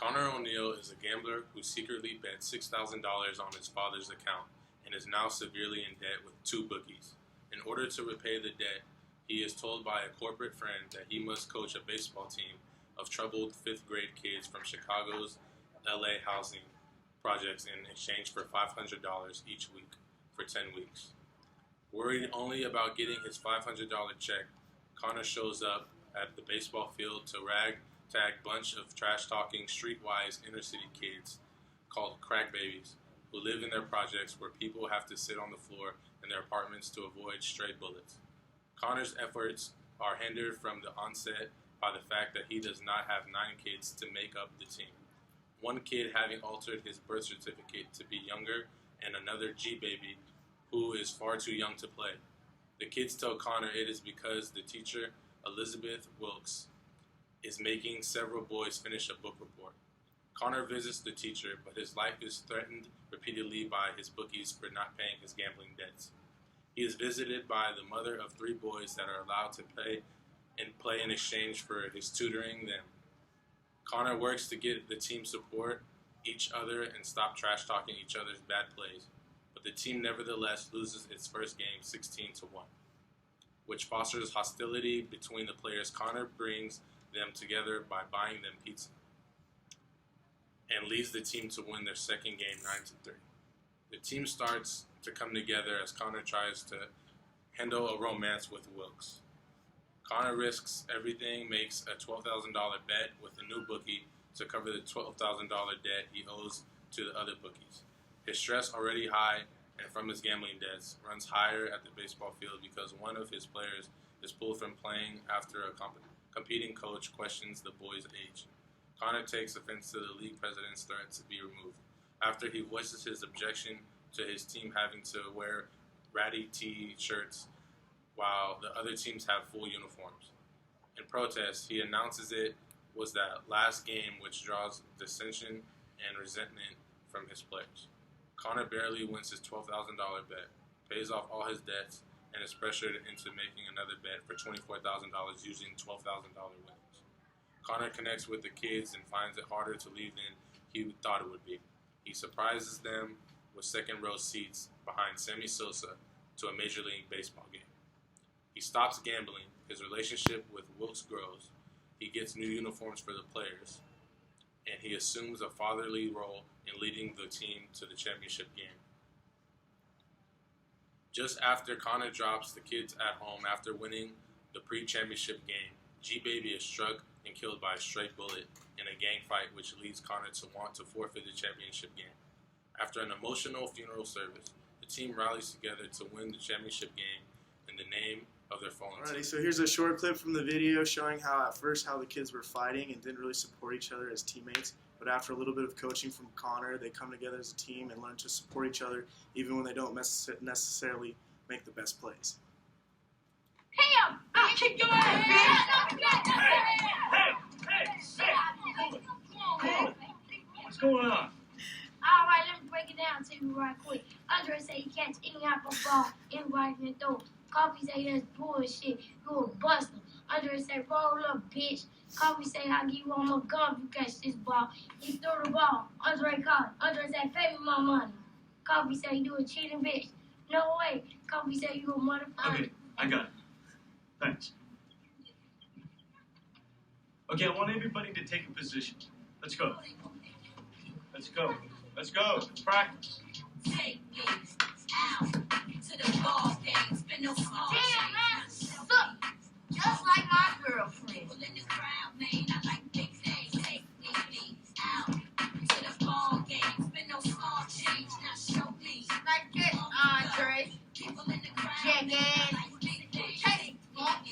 Connor O'Neill is a gambler who secretly bet $6,000 on his father's account and is now severely in debt with two bookies. In order to repay the debt, he is told by a corporate friend that he must coach a baseball team of troubled fifth grade kids from Chicago's LA housing projects in exchange for $500 each week for 10 weeks. Worried only about getting his $500 check, Connor shows up at the baseball field to ragtag bunch of trash-talking, streetwise inner-city kids called crack babies who live in their projects where people have to sit on the floor in their apartments to avoid stray bullets. Connor's efforts are hindered from the onset by the fact that he does not have 9 kids to make up the team. One kid having altered his birth certificate to be younger, and another G-baby who is far too young to play. The kids tell Connor it is because the teacher, Elizabeth Wilkes, is making several boys finish a book report. Connor visits the teacher, but his life is threatened repeatedly by his bookies for not paying his gambling debts. He is visited by the mother of 3 boys that are allowed to play in exchange for his tutoring them. Connor works to get the team support each other and stop trash-talking each other's bad plays, but the team nevertheless loses its first game 16-1, which fosters hostility between the players. Connor brings them together by buying them pizza and leads the team to win their second game 9-3. The team starts to come together as Connor tries to handle a romance with Wilkes. Connor risks everything, makes a $12,000 bet with a new bookie to cover the $12,000 debt he owes to the other bookies. His stress, already high and from his gambling debts, runs higher at the baseball field because one of his players is pulled from playing after a competing coach questions the boy's age. Connor takes offense to the league president's threat to be removed after he voices his objection to his team having to wear ratty T-shirts while the other teams have full uniforms. In protest, he announces it was that last game which draws dissension and resentment from his players. Connor barely wins his $12,000 bet, pays off all his debts, and is pressured into making another bet for $24,000 using $12,000 winnings. Connor connects with the kids and finds it harder to leave than he thought it would be. He surprises them with second-row seats behind Sammy Sosa to a Major League Baseball game. He stops gambling, his relationship with Wilkes grows, he gets new uniforms for the players, and he assumes a fatherly role in leading the team to the championship game. Just after Connor drops the kids at home after winning the pre-championship game, G-Baby is struck and killed by a stray bullet in a gang fight, which leads Connor to want to forfeit the championship game. After an emotional funeral service, the team rallies together to win the championship game in the name of their fallen team. Alrighty, so here's a short clip from the video showing how the kids were fighting and didn't really support each other as teammates. But after a little bit of coaching from Connor, they come together as a team and learn to support each other even when they don't necessarily make the best plays. Hey, I'll kick your ass, Hey, cool. What's going on? All right, let me break it down to you right quick. Andre say he catch any apple ball, anybody can throw it. Coffee say that's bullshit, you a buster. Andre say roll up, bitch. Coffee say I'll give you one more gun if you catch this ball. He threw the ball. Andre caught it. Andre say pay me my money. Coffee say you a cheating bitch. No way. Coffee say you a motherfucker. Okay, I got it. Thanks. Okay, I want everybody to take a position. Let's go. Let's go. Let's go. Let's practice. Take me out to the ball game. Spin no small Damn, man. change. Look, just like my girlfriend. People in the crowd, man, I like big things. Take me out to the ball game. Spin no small change. Now show me. Like this, Andre. People in the crowd, Jackass. man, I like big things. Take me out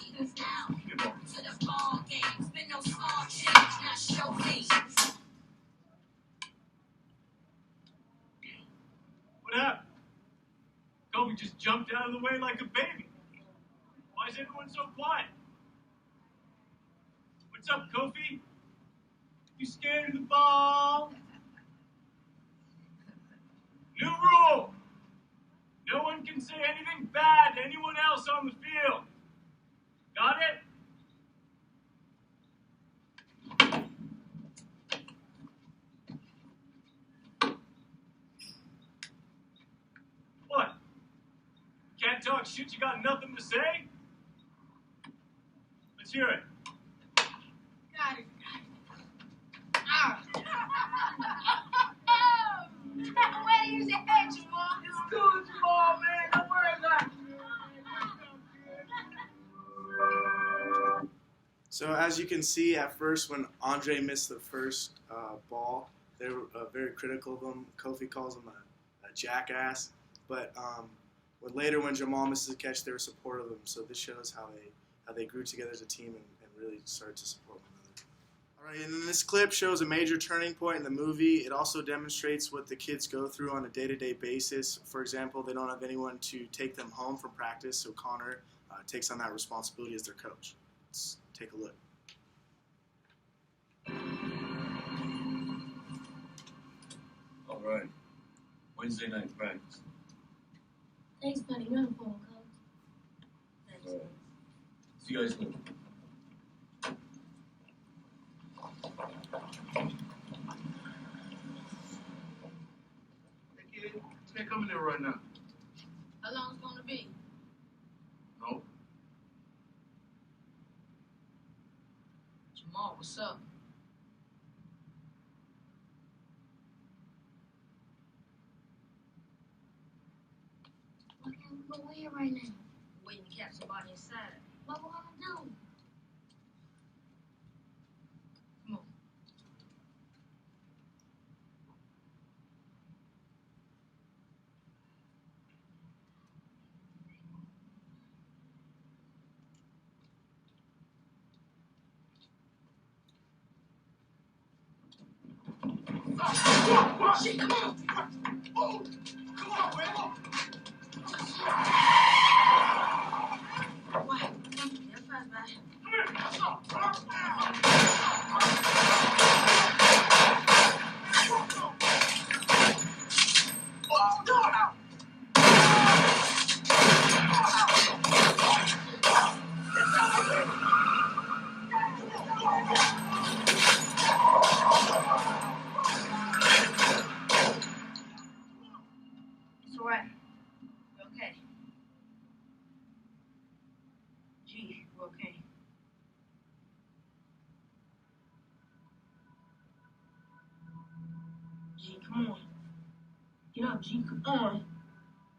Good ball. to the ball game. Spin no small change. Now show me. What happened? Kobe just jumped out of the way like a baby. Why is everyone so quiet? What's up, Kofi? You scared of the ball? New rule! No one can say anything bad to anyone else on the field. Got it? talk shit, you got nothing to say? Let's hear it. Got it. Ah. Where do you say, hey, Jamal? It's cool, Jamal, man. Don't worry about it. So as you can see, at first when Andre missed the first ball, they were very critical of him. Kofi calls him a jackass. But when Jamal misses a catch, they were supportive of him. So this shows how they grew together as a team and really started to support one another. All right, and then this clip shows a major turning point in the movie. It also demonstrates what the kids go through on a day-to-day basis. For example, they don't have anyone to take them home from practice, so Connor takes on that responsibility as their coach. Let's take a look. All right. Wednesday night practice. Thanks for the uniform, Coach. Thanks. All right. See you guys later. Hey kid, can't come in there right now. How long it's gonna be? No. Jamal, what's up? Why can't we go in right now? Waiting to catch somebody inside. What we gonna do? Come on. Shit, come on! Oh, come on, Rambo. What? That's fast, man. Oh, no! It's alright. We're okay. G, we're okay. G, come on. Get up, G, come on.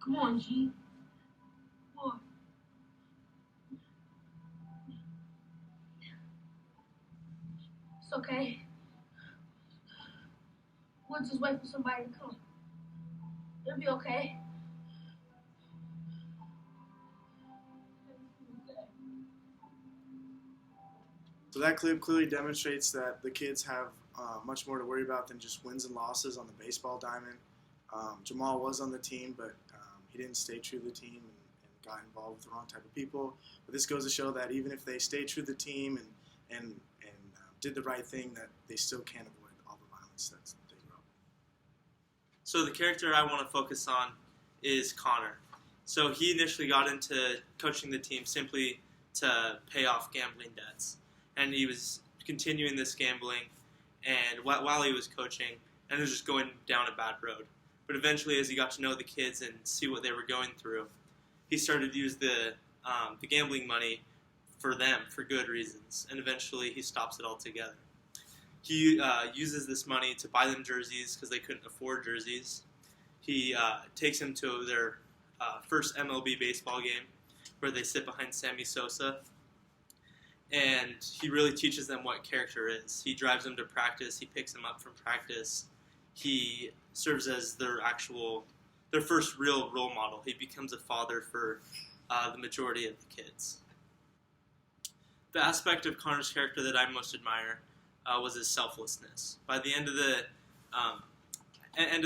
Come on, G. What? It's okay. We'll just wait for somebody to come. It'll be okay. So that clip clearly demonstrates that the kids have much more to worry about than just wins and losses on the baseball diamond. Jamal was on the team, but he didn't stay true to the team and got involved with the wrong type of people. But this goes to show that even if they stay true to the team and did the right thing, that they still can't avoid all the violence that they grew up with. So the character I want to focus on is Connor. So he initially got into coaching the team simply to pay off gambling debts. And he was continuing this gambling and while he was coaching, and it was just going down a bad road. But eventually, as he got to know the kids and see what they were going through, he started to use the gambling money for them for good reasons. And eventually, he stops it altogether. He uses this money to buy them jerseys because they couldn't afford jerseys. He takes them to their first MLB baseball game where they sit behind Sammy Sosa. And he really teaches them what character is. He drives them to practice. He picks them up from practice. He serves as their first real role model. He becomes a father for the majority of the kids. The aspect of Connor's character that I most admire was his selflessness. By the end of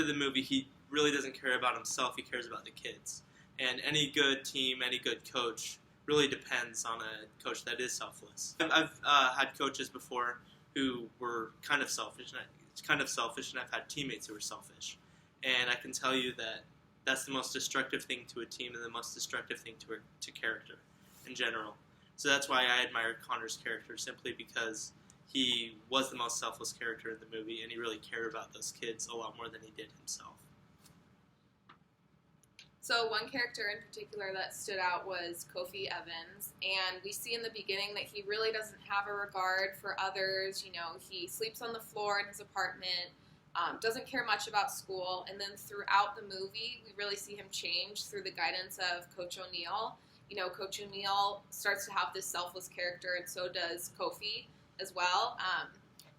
the movie, he really doesn't care about himself. He cares about the kids. And any good team, any good coach really depends on a coach that is selfless. I've had coaches before who were kind of selfish, and I've had teammates who were selfish. And I can tell you that that's the most destructive thing to a team and the most destructive thing to character in general. So that's why I admire Connor's character, simply because he was the most selfless character in the movie, and he really cared about those kids a lot more than he did himself. So one character in particular that stood out was Kofi Evans, and we see in the beginning that he really doesn't have a regard for others. You know, he sleeps on the floor in his apartment, doesn't care much about school, and then throughout the movie, we really see him change through the guidance of Coach O'Neal. You know, Coach O'Neal starts to have this selfless character, and so does Kofi as well.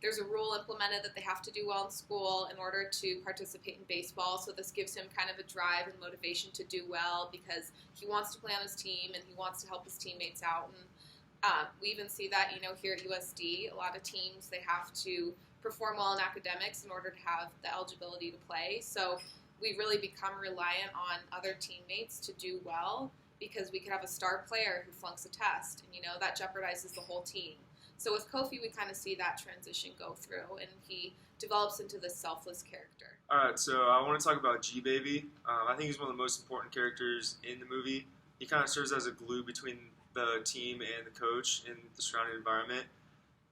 There's a rule implemented that they have to do well in school in order to participate in baseball, so this gives him kind of a drive and motivation to do well because he wants to play on his team and he wants to help his teammates out. And we even see that, you know, here at USD, a lot of teams, they have to perform well in academics in order to have the eligibility to play. So we really become reliant on other teammates to do well because we could have a star player who flunks a test, and, you know, that jeopardizes the whole team. So with Kofi, we kind of see that transition go through, and he develops into this selfless character. All right, so I want to talk about G-Baby. I think he's one of the most important characters in the movie. He kind of serves as a glue between the team and the coach in the surrounding environment.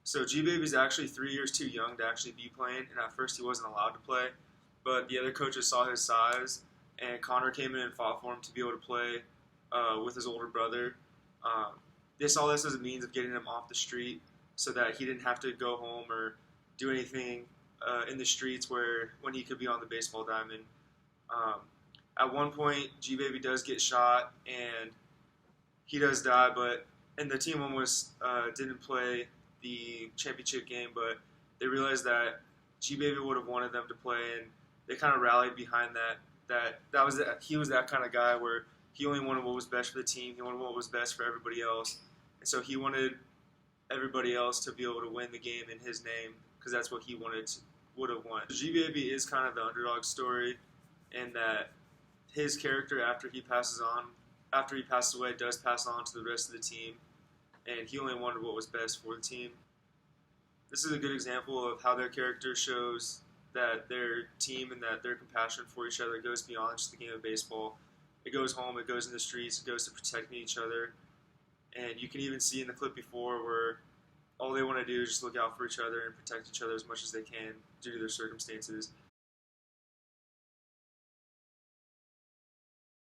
So G-Baby is actually 3 years too young to actually be playing, and at first he wasn't allowed to play. But the other coaches saw his size, and Connor came in and fought for him to be able to play with his older brother. They saw this as a means of getting him off the street, so that he didn't have to go home or do anything in the streets when he could be on the baseball diamond. At one point, G-Baby does get shot, and he does die, and the team almost didn't play the championship game, but they realized that G-Baby would have wanted them to play, and they kind of rallied behind that. He was that kind of guy where he only wanted what was best for the team, he wanted what was best for everybody else, and so he wanted everybody else to be able to win the game in his name because that's what he would have won. G-Baby is kind of the underdog story, and that his character after he passes away does pass on to the rest of the team, and he only wanted what was best for the team. This is a good example of how their character shows that their team and that their compassion for each other goes beyond just the game of baseball. It goes home, it goes in the streets, it goes to protecting each other. And you can even see in the clip before where all they want to do is just look out for each other and protect each other as much as they can due to their circumstances.